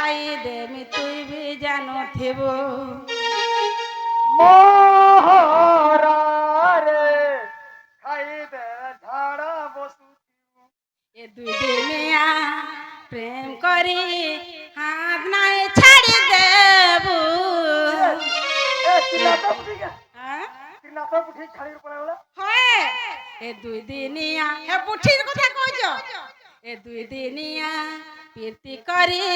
ଖାଇ ଦେମି ତୁଇ ବି ଜାନୁଥିବୁ ମୋହରାରେ ଖାଇଦେ ଝାଡ଼ା ବସୁଥିବୁ ଏ ଦୁଇ ଦିନିଆ ପ୍ରେମ କରି হাত নাই ছাড়ি দেবু হয় এ দুই দিনিয়া হে বুঠির কথা কইছ এ দুই দিনিয়া প্রীতি করি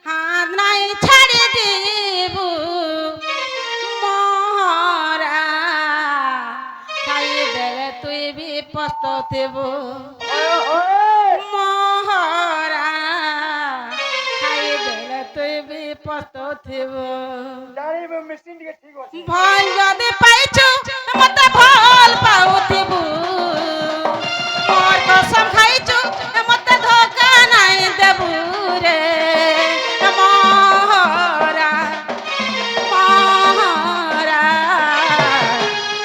হাত নাই ছাড়ি দেবু মোহরা খাই দেলে তুই বি পস্তাতেবু মোহরা খাই দেলে তুই বি পস্তাতেবু ভাল যদি পাইছো মতে ভাল পাউথিবু মোর কসম খাইছো মতে ধোকা নাই দেবু রে মোহরা মোহরা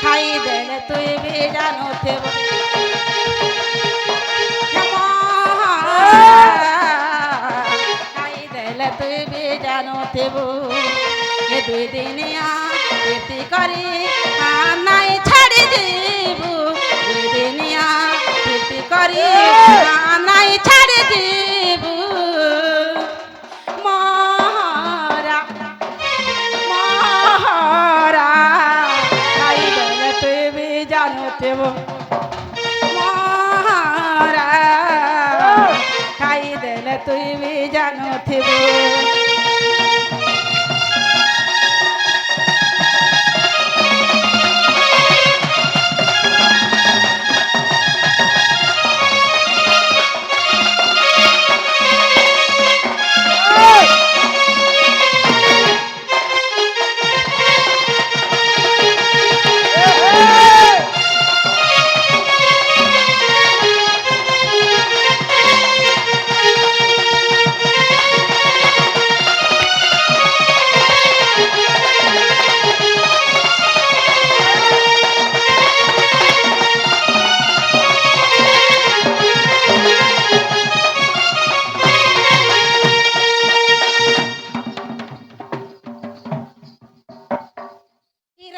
খাই দেলে তুই বি জানুথিবু খাই দেলে তুই বি জানুথিবু এ দুই দিনিয়া প্রীতি করি নাই ছাড়ি দিবু দুই দিনিয়া প্রীতি করি নাই ছাড়ি দিবু মোহরা মোহরা খাই দেলে তুই বি জানুথিবু মোহরা খাই দেলে তুই বি জানুথিবু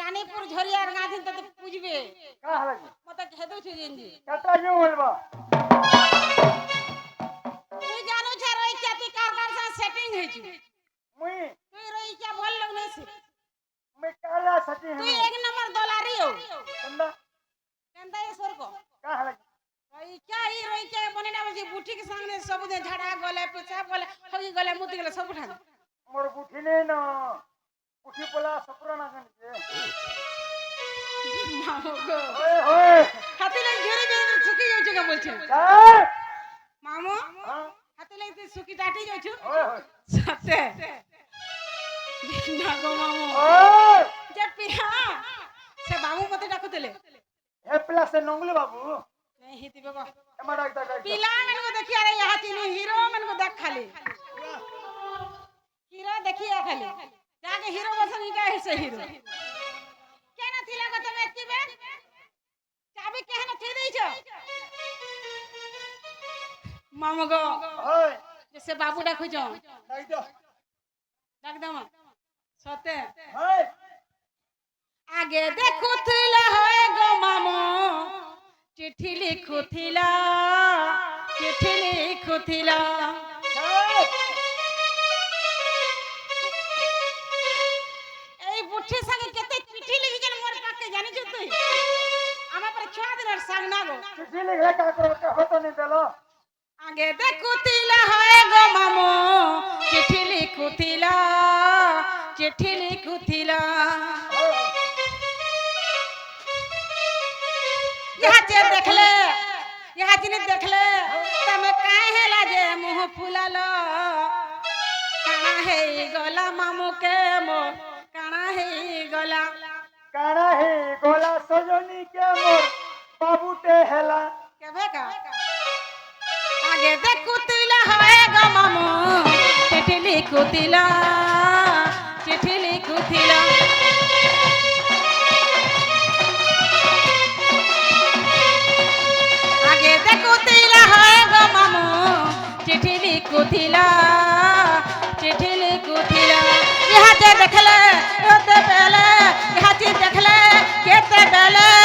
রানীপুর ঝরিয়ার গাঁথিন তোতে পুজবে মতে খেদু ছি জিনজি তুই জানো ছ রই চাতি কার কার সা সেটিং হইছি তুই রই চা ভাল লোক নেছি তুই এক নম্বর দলারি হো কেনতা এ সরক রই চা রই চা বনে না বলছি বুটি के सामने सब दे झाड़ा गले पेशाब गले होई गले मुति गले सब उठा मोर बुठी ने न उठी पला सपुरा ना कन মামো গো ओए होए হাতে লাগি ঝরে ঝরে শুকি যাচ্ছে কা বলছেন মামো হাতে লাগি তুই শুকি টাটি যাচ্ছ ओए होए সতে না গো মামো ओए যে পিয়া সে মামু মতে ডাকুতলে हे प्लस से नंगले बाबू नहीं हिती बाबा एमा डाक पिला मन को देखिया रे यहाँ तीनों हीरो मन को देख खाली हीरो देखिया खाली जाके हीरो बसन का है से हीरो क्या ना थिला को तब एती बे चाबी कहे ना थी देई छ मामो गो ओए जैसे बाबू डाकु छ डाक दो डाक दम सते ओए आगे देखुथिला होए गो मामो चिट्ठी लिखुथिला এই বুঠি সঙ্গে কেতে চিঠি লিখিছেন মোর পাকে জানিছ তুই আমার পরে 6 দিনের সঙ্গ না গো चिट्ठी लिखे का करो का होतो नहीं देलो আগে দেখুতিলা হয় গো মামো চিঠি লিখুতিলা यहाँ चिनी देखले तमे काहे हेला जे मुंह फुलालो काना हे गला मामू के मो काना हे गला सजनी के मोर बाबू ते हेला केबे का आगे देखुतिला होए गो मामू चिट्ठी लिखुतिला आगे देखुतिला होए गो मामू चिट्ठी लिखुतिला যেতে বেলে